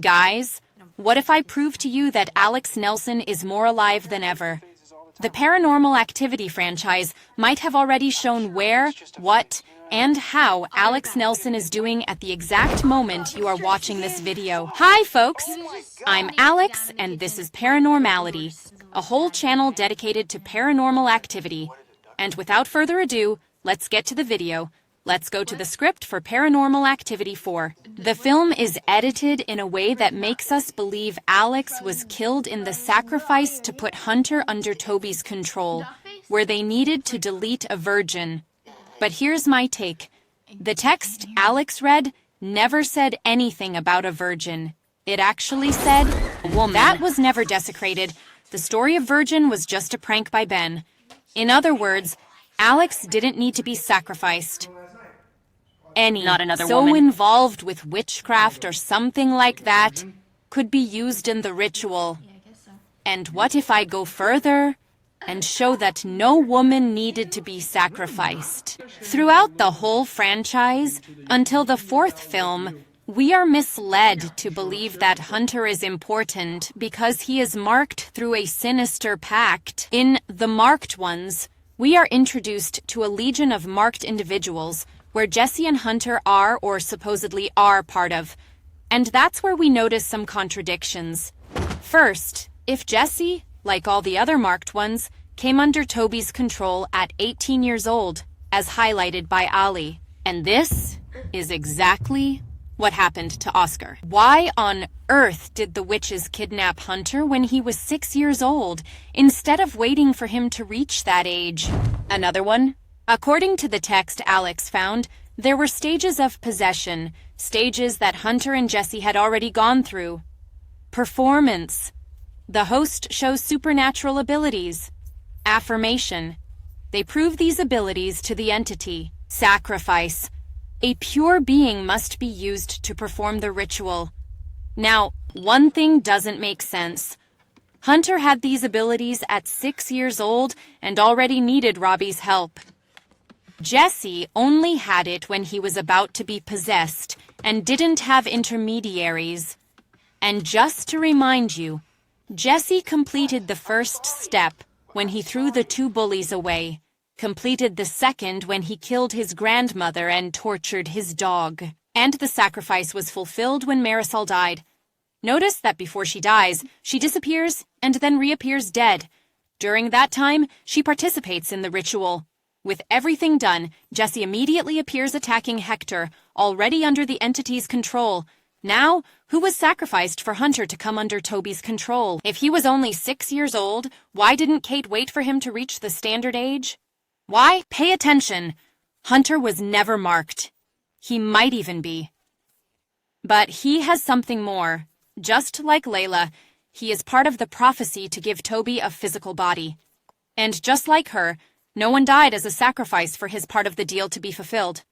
Guys, what if I prove to you that Alex Nelson is more alive than ever? The Paranormal Activity franchise might have already shown where, what, and how Alex Nelson is doing at the exact moment you are watching this video. Hi folks, I'm Alex and this is Paranormality, a whole channel dedicated to paranormal activity. And without further ado, let's get to the video. Let's go to the script for Paranormal Activity 4. The film is edited in a way that makes us believe Alex was killed in the sacrifice to put Hunter under Toby's control, where they needed to delete a virgin. But here's my take. The text Alex read never said anything about a virgin. It actually said, a woman. That was never desecrated. The story of virgin was just a prank by Ben. In other words, Alex didn't need to be sacrificed. Not another so woman. Involved with witchcraft or something like that could be used in the ritual. And what if I go further and show that no woman needed to be sacrificed? Throughout the whole franchise, until the fourth film, we are misled to believe that Hunter is important because he is marked through a sinister pact. In The Marked Ones, we are introduced to a legion of marked individuals where Jesse and Hunter are, or supposedly are, part of. And that's where we notice some contradictions. First, if Jesse, like all the other marked ones, came under Toby's control at 18 years old, as highlighted by Ali. And this is exactly what happened to Oscar. Why on earth did the witches kidnap Hunter when he was 6 years old, instead of waiting for him to reach that age? Another one. According to the text Alex found, there were stages of possession, stages that Hunter and Jesse had already gone through. Performance. The host shows supernatural abilities. Affirmation. They prove these abilities to the entity. Sacrifice. A pure being must be used to perform the ritual. Now, one thing doesn't make sense. Hunter had these abilities at 6 years old and already needed Robbie's help. Jesse only had it when he was about to be possessed and didn't have intermediaries. And just to remind you, Jesse completed the first step when he threw the two bullies away, completed the second when he killed his grandmother and tortured his dog. And the sacrifice was fulfilled when Marisol died. Notice that before she dies, she disappears and then reappears dead. During that time, she participates in the ritual. With everything done, Jesse immediately appears attacking Hector, already under the entity's control. Now, who was sacrificed for Hunter to come under Toby's control? If he was only 6 years old, why didn't Kate wait for him to reach the standard age? Why? Pay attention. Hunter was never marked. He might even be. But he has something more. Just like Layla, he is part of the prophecy to give Toby a physical body. And just like her, no one died as a sacrifice for his part of the deal to be fulfilled.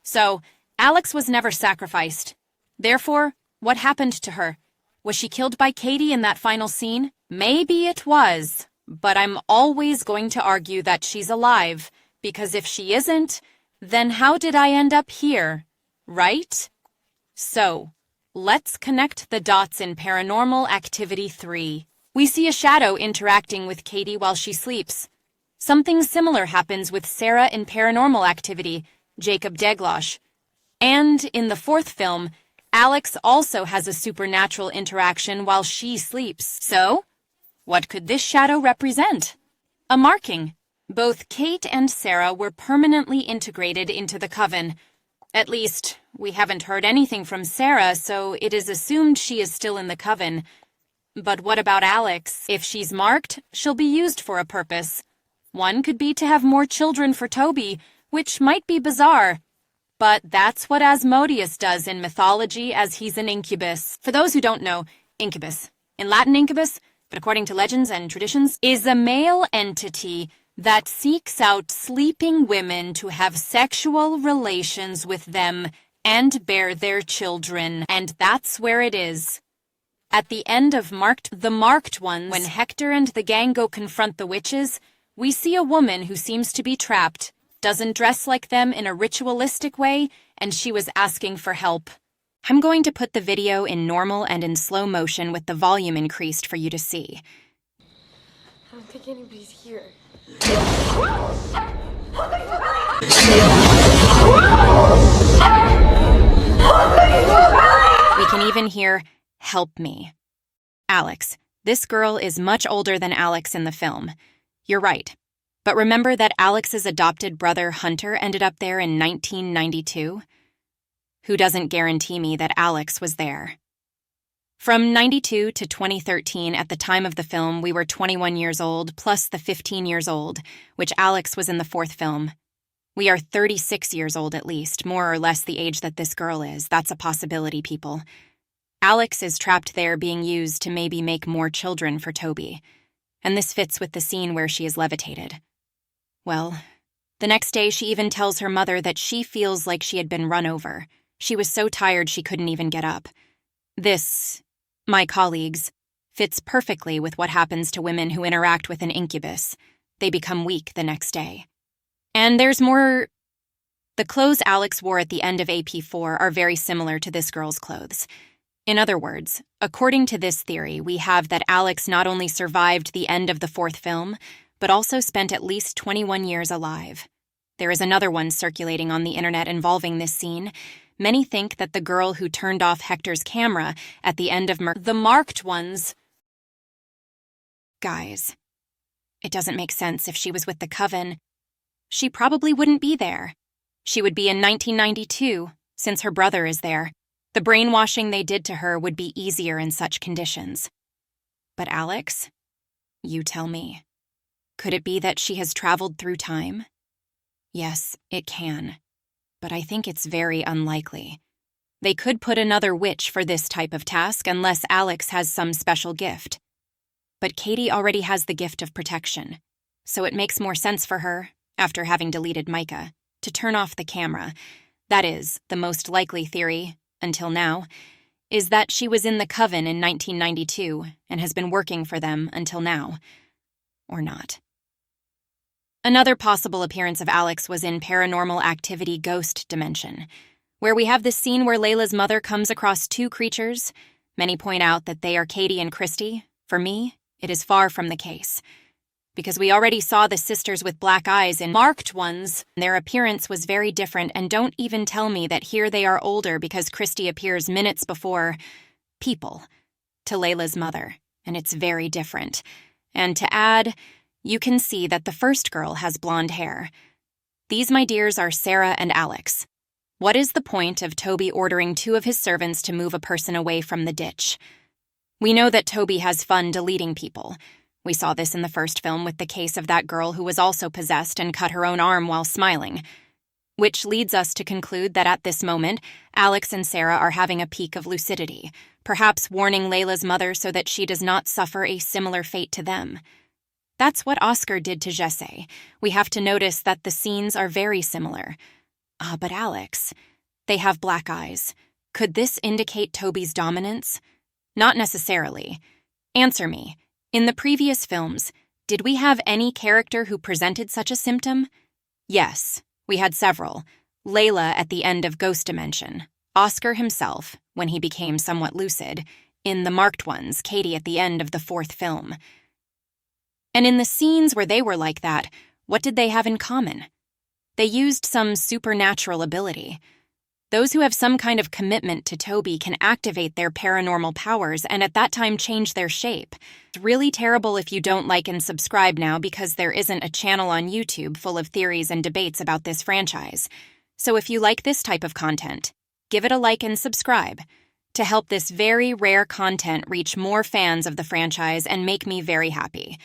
So, Alex was never sacrificed. Therefore, what happened to her? Was she killed by Katie in that final scene? Maybe it was, but I'm always going to argue that she's alive, because if she isn't, then how did I end up here, right? So, let's connect the dots in Paranormal Activity 3. We see a shadow interacting with Katie while she sleeps. Something similar happens with Sarah in Paranormal Activity, Jacob Deglosh. And in the fourth film, Alex also has a supernatural interaction while she sleeps. So, what could this shadow represent? A marking. Both Kate and Sarah were permanently integrated into the coven. At least, we haven't heard anything from Sarah, so it is assumed she is still in the coven. But what about Alex? If she's marked, she'll be used for a purpose. One could be to have more children for Toby, which might be bizarre. But that's what Asmodeus does in mythology, as he's an incubus. For those who don't know, incubus. In Latin, incubus, but according to legends and traditions, is a male entity that seeks out sleeping women to have sexual relations with them and bear their children. And that's where it is. At the end of The Marked Ones, when Hector and the gang go confront the witches, we see a woman who seems to be trapped, doesn't dress like them in a ritualistic way, and she was asking for help. I'm going to put the video in normal and in slow motion with the volume increased for you to see. I don't think anybody's here. We can even hear, "Help me." Alex. This girl is much older than Alex in the film. You're right. But remember that Alex's adopted brother Hunter ended up there in 1992? Who doesn't guarantee me that Alex was there? From 92 to 2013, at the time of the film, we were 21 years old, plus the 15 years old, which Alex was in the fourth film. We are 36 years old at least, more or less the age that this girl is. That's a possibility, people. Alex is trapped there being used to maybe make more children for Toby. And this fits with the scene where she is levitated. Well, the next day she even tells her mother that she feels like she had been run over. She was so tired she couldn't even get up. This, my colleagues, fits perfectly with what happens to women who interact with an incubus. They become weak the next day. And there's more. The clothes Alex wore at the end of AP4 are very similar to this girl's clothes. In other words, according to this theory, we have that Alex not only survived the end of the fourth film, but also spent at least 21 years alive. There is another one circulating on the internet involving this scene. Many think that the girl who turned off Hector's camera at the end of the marked ones. Guys, it doesn't make sense if she was with the Coven. She probably wouldn't be there. She would be in 1992, since her brother is there. The brainwashing they did to her would be easier in such conditions. But Alex, you tell me. Could it be that she has traveled through time? Yes, it can. But I think it's very unlikely. They could put another witch for this type of task unless Alex has some special gift. But Katie already has the gift of protection, so it makes more sense for her, after having deleted Micah, to turn off the camera. That is, the most likely theory, until now, is that she was in the Coven in 1992 and has been working for them until now. Or not. Another possible appearance of Alex was in Paranormal Activity Ghost Dimension, where we have this scene where Layla's mother comes across two creatures. Many point out that they are Katie and Christy. For me, it is far from the case. Because we already saw the sisters with black eyes in marked ones. Their appearance was very different, and don't even tell me that here they are older because Christy appears minutes before people to Layla's mother, and it's very different. And to add, you can see that the first girl has blonde hair. These, my dears, are Sarah and Alex. What is the point of Toby ordering two of his servants to move a person away from the ditch? We know that Toby has fun deleting people. We saw this in the first film with the case of that girl who was also possessed and cut her own arm while smiling. Which leads us to conclude that at this moment, Alex and Sarah are having a peak of lucidity, perhaps warning Layla's mother so that she does not suffer a similar fate to them. That's what Oscar did to Jesse. We have to notice that the scenes are very similar. But Alex, they have black eyes. Could this indicate Toby's dominance? Not necessarily. Answer me. In the previous films, did we have any character who presented such a symptom? Yes, we had several. Layla at the end of Ghost Dimension, Oscar himself, when he became somewhat lucid, in the marked ones, Katie at the end of the fourth film. And in the scenes where they were like that, what did they have in common? They used some supernatural ability. Those who have some kind of commitment to Toby can activate their paranormal powers and at that time change their shape. It's really terrible if you don't like and subscribe now because there isn't a channel on YouTube full of theories and debates about this franchise. So if you like this type of content, give it a like and subscribe to help this very rare content reach more fans of the franchise and make me very happy.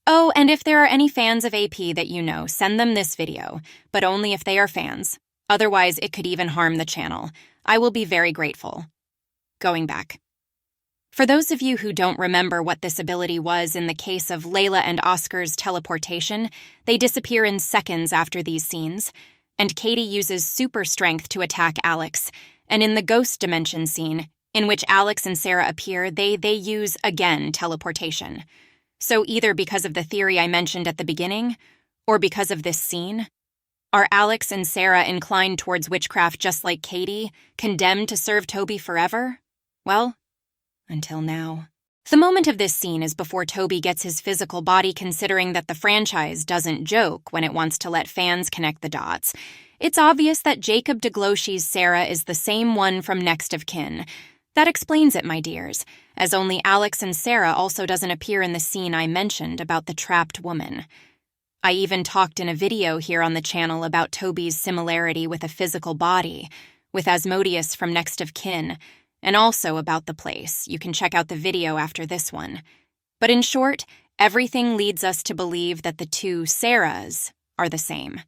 Oh, and if there are any fans of AP that you know, send them this video, but only if they are fans. Otherwise, it could even harm the channel. I will be very grateful. Going back. For those of you who don't remember what this ability was in the case of Layla and Oscar's teleportation, they disappear in seconds after these scenes, and Katie uses super strength to attack Alex, and in the Ghost Dimension scene, in which Alex and Sarah appear, they use, again, teleportation. So either because of the theory I mentioned at the beginning, or because of this scene, Are Alex and Sarah inclined towards witchcraft just like Katie, condemned to serve Toby forever? Well, until now. The moment of this scene is before Toby gets his physical body, considering that the franchise doesn't joke when it wants to let fans connect the dots. It's obvious that Jacob DeGloshi's Sarah is the same one from Next of Kin. That explains it, my dears, as only Alex and Sarah also doesn't appear in the scene I mentioned about the trapped woman. I even talked in a video here on the channel about Toby's similarity with a physical body, with Asmodeus from Next of Kin, and also about the place. You can check out the video after this one. But in short, everything leads us to believe that the two Sarahs are the same.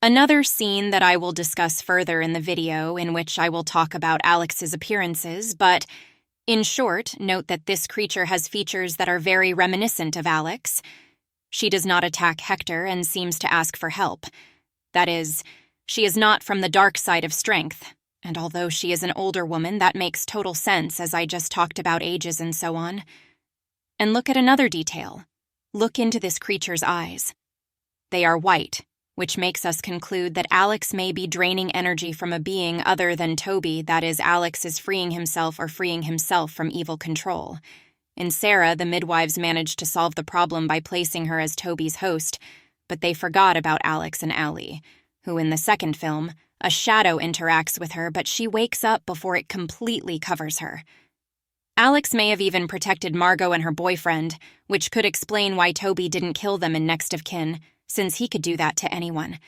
Another scene that I will discuss further in the video, in which I will talk about Alex's appearances, but in short, note that this creature has features that are very reminiscent of Alex. She does not attack Hector and seems to ask for help. That is, she is not from the dark side of strength, and although she is an older woman, that makes total sense as I just talked about ages and so on. And look at another detail. Look into this creature's eyes. They are white, which makes us conclude that Alex may be draining energy from a being other than Toby, that is, Alex is freeing himself from evil control. In Sarah, the midwives managed to solve the problem by placing her as Toby's host, but they forgot about Alex and Allie, who in the second film, a shadow interacts with her, but she wakes up before it completely covers her. Alex may have even protected Margot and her boyfriend, which could explain why Toby didn't kill them in Next of Kin, since he could do that to anyone.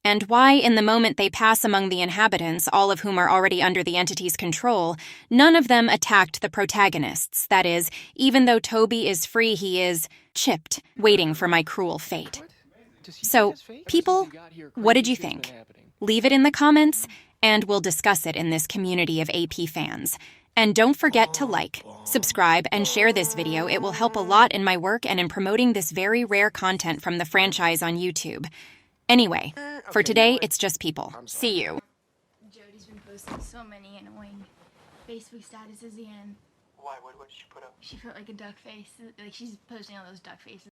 And why, in the moment they pass among the inhabitants, all of whom are already under the entity's control, none of them attacked the protagonists. That is, even though Toby is free, he is chipped, waiting for my cruel fate. So, people, what did you think? Leave it in the comments, and we'll discuss it in this community of AP fans. And don't forget to like, subscribe, and share this video. It will help a lot in my work and in promoting this very rare content from the franchise on YouTube. Anyway, for today, it's just people. See you. Jody's been posting so many annoying Facebook statuses again. Why? What did she put up? She put like a duck face. Like she's posting all those duck faces.